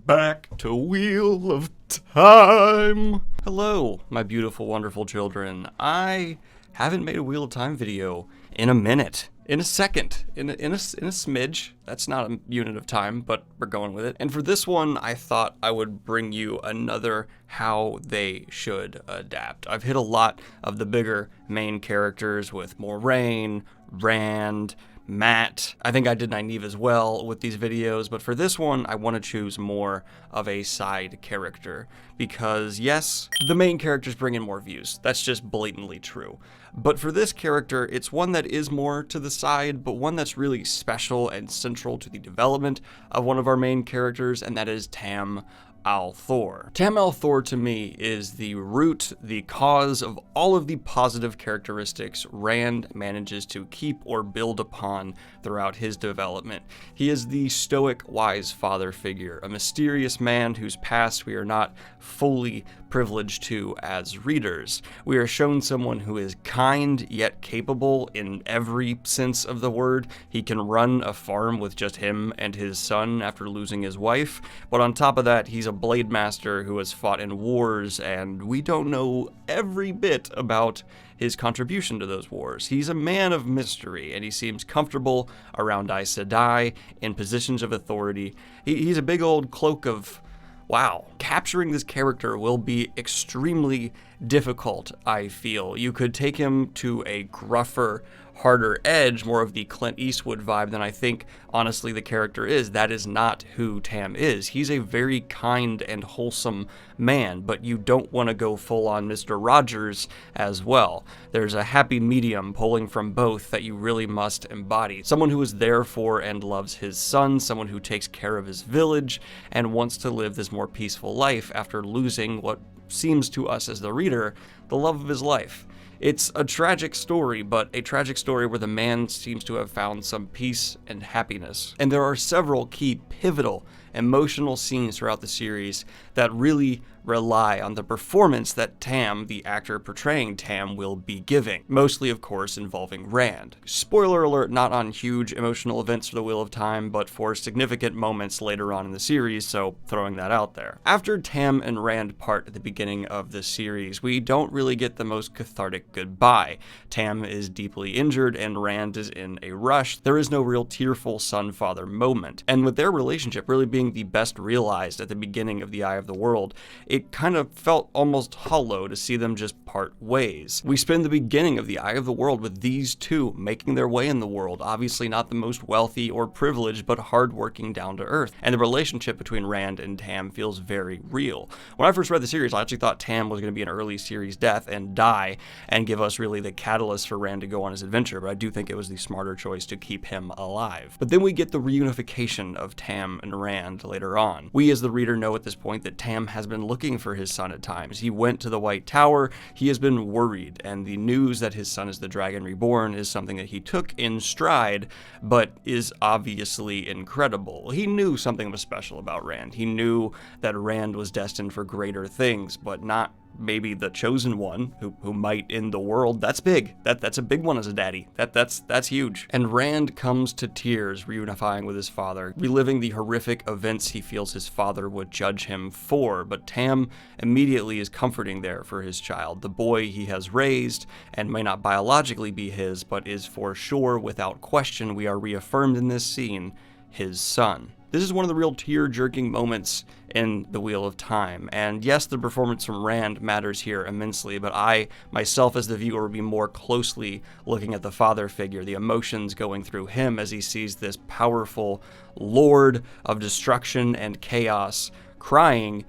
back to Wheel of Time. Hello, my beautiful, wonderful children. I haven't made a Wheel of Time video in a minute. In a second, in a smidge. That's not a unit of time, but we're going with it. And for this one, I thought I would bring you another how they should adapt. I've hit a lot of the bigger main characters with Moiraine, Rand, Matt. I think I did Nynaeve as well with these videos, but for this one, I want to choose more of a side character because yes, the main characters bring in more views. That's just blatantly true. But for this character, it's one that is more to the side, but one that's really special and central to the development of one of our main characters, and that is Tam Al'Thor. Tam Al'Thor to me is the root, the cause of all of the positive characteristics Rand manages to keep or build upon throughout his development. He is the stoic, wise father figure, a mysterious man whose past we are not fully privileged to as readers. We are shown someone who is kind yet capable in every sense of the word. He can run a farm with just him and his son after losing his wife, but on top of that, he's a blade master who has fought in wars, and we don't know every bit about his contribution to those wars. He's a man of mystery, and he seems comfortable around Aes Sedai in positions of authority. He's a big old cloak of wow. Capturing this character will be extremely difficult, I feel. You could take him to a gruffer, harder edge, more of the Clint Eastwood vibe than I think, honestly, the character is. That is not who Tam is. He's a very kind and wholesome man, but you don't want to go full-on Mr. Rogers as well. There's a happy medium pulling from both that you really must embody. Someone who is there for and loves his son, someone who takes care of his village, and wants to live this more peaceful life after losing what seems to us as the reader, the love of his life. It's a tragic story, but a tragic story where the man seems to have found some peace and happiness. And there are several key pivotal emotional scenes throughout the series that really rely on the performance that Tam, the actor portraying Tam, will be giving. Mostly, of course, involving Rand. Spoiler alert, not on huge emotional events for the Wheel of Time, but for significant moments later on in the series, so throwing that out there. After Tam and Rand part at the beginning of the series, we don't really get the most cathartic goodbye. Tam is deeply injured and Rand is in a rush. There is no real tearful son-father moment. And with their relationship really being the best realized at the beginning of The Eye of the World, it kind of felt almost hollow to see them just part ways. We spend the beginning of The Eye of the World with these two making their way in the world, obviously not the most wealthy or privileged, but hardworking, down to earth. And the relationship between Rand and Tam feels very real. When I first read the series, I actually thought Tam was going to be an early series death and die and give us really the catalyst for Rand to go on his adventure, but I do think it was the smarter choice to keep him alive. But then we get the reunification of Tam and Rand later on. We as the reader know at this point that Tam has been looking for his son at times. He went to the White Tower, he has been worried, and the news that his son is the Dragon Reborn is something that he took in stride, but is obviously incredible. He knew something was special about Rand. He knew that Rand was destined for greater things, but not maybe the chosen one who might end the world. That's big. That's a big one as a daddy. That's huge. And Rand comes to tears reunifying with his father, reliving the horrific events he feels his father would judge him for. But Tam immediately is comforting there for his child, the boy he has raised and may not biologically be his, but is for sure, without question, we are reaffirmed in this scene, his son. This is one of the real tear-jerking moments in the Wheel of Time, and yes, the performance from Rand matters here immensely, but I, myself as the viewer, will be more closely looking at the father figure, the emotions going through him as he sees this powerful lord of destruction and chaos crying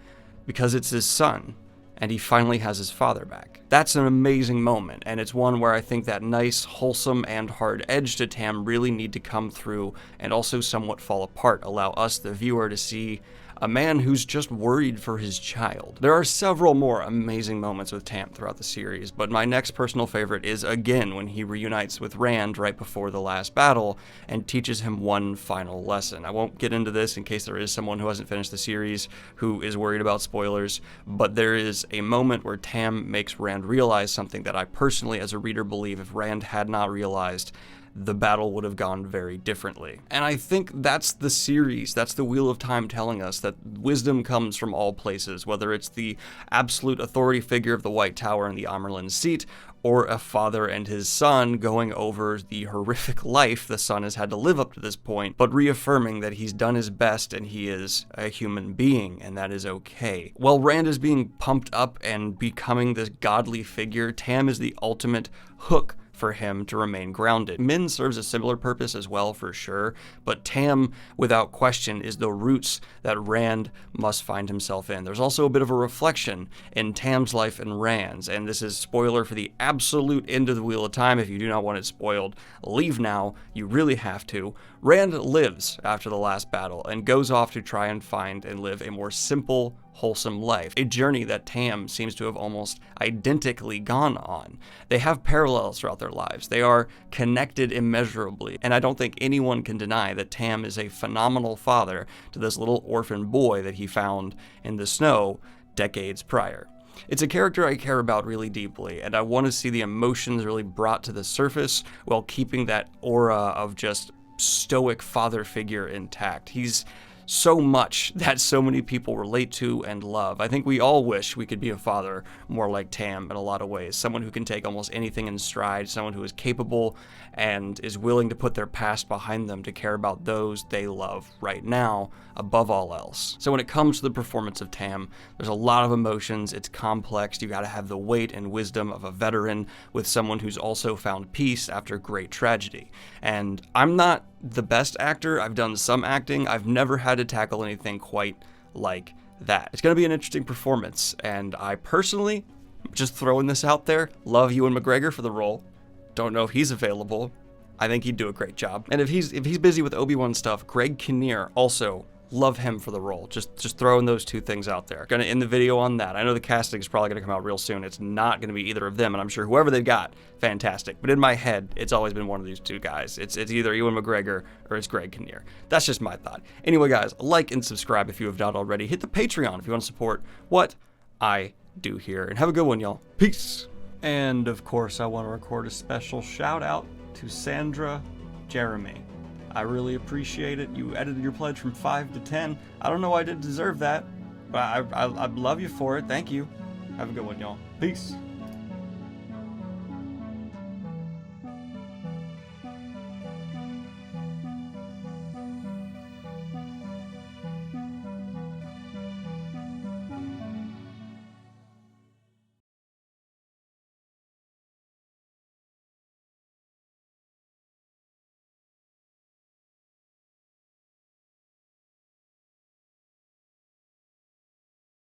because it's his son, and he finally has his father back. That's an amazing moment, and it's one where I think that nice, wholesome, and hard edge to Tam really need to come through and also somewhat fall apart, allow us, the viewer, to see a man who's just worried for his child. There are several more amazing moments with Tam throughout the series, but my next personal favorite is again when he reunites with Rand right before the last battle and teaches him one final lesson. I won't get into this in case there is someone who hasn't finished the series who is worried about spoilers, but there is a moment where Tam makes Rand realize something that I personally as a reader believe if Rand had not realized, the battle would have gone very differently. And I think that's the series, that's the Wheel of Time telling us that wisdom comes from all places, whether it's the absolute authority figure of the White Tower and the Amerlin seat, or a father and his son going over the horrific life the son has had to live up to this point, but reaffirming that he's done his best and he is a human being, and that is okay. While Rand is being pumped up and becoming this godly figure, Tam is the ultimate hook for him to remain grounded. Min serves a similar purpose as well, for sure, but Tam, without question, is the roots that Rand must find himself in. There's also a bit of a reflection in Tam's life and Rand's, and this is spoiler for the absolute end of the Wheel of Time. If you do not want it spoiled, leave now. You really have to. Rand lives after the last battle and goes off to try and find and live a more simple, wholesome life, a journey that Tam seems to have almost identically gone on. They have parallels throughout their lives. They are connected immeasurably, and I don't think anyone can deny that Tam is a phenomenal father to this little orphan boy that he found in the snow decades prior. It's a character I care about really deeply, and I want to see the emotions really brought to the surface while keeping that aura of just stoic father figure intact. He's so much that so many people relate to and love. I think we all wish we could be a father more like Tam in a lot of ways. Someone who can take almost anything in stride, someone who is capable and is willing to put their past behind them to care about those they love right now above all else. So when it comes to the performance of Tam, there's a lot of emotions, it's complex, you gotta have the weight and wisdom of a veteran with someone who's also found peace after great tragedy. And I'm not the best actor, I've done some acting, I've never had to tackle anything quite like that. It's gonna be an interesting performance, and I personally, just throwing this out there, love Ewan McGregor for the role. Don't know if he's available. I think he'd do a great job. And if he's busy with Obi-Wan stuff, Greg Kinnear, also love him for the role. Just throwing those two things out there. Gonna end the video on that. I know the casting is probably gonna come out real soon. It's not gonna be either of them, and I'm sure whoever they've got, fantastic. But in my head, it's always been one of these two guys. It's either Ewan McGregor or it's Greg Kinnear. That's just my thought. Anyway, guys, like and subscribe if you have not already. Hit the Patreon if you want to support what I do here. And have a good one, y'all. Peace. And of course, I want to record a special shout out to Sandra Jeremy. I really appreciate it. You edited your pledge from 5 to 10. I don't know I didn't deserve that, but I love you for it. Thank you. Have a good one, y'all. Peace.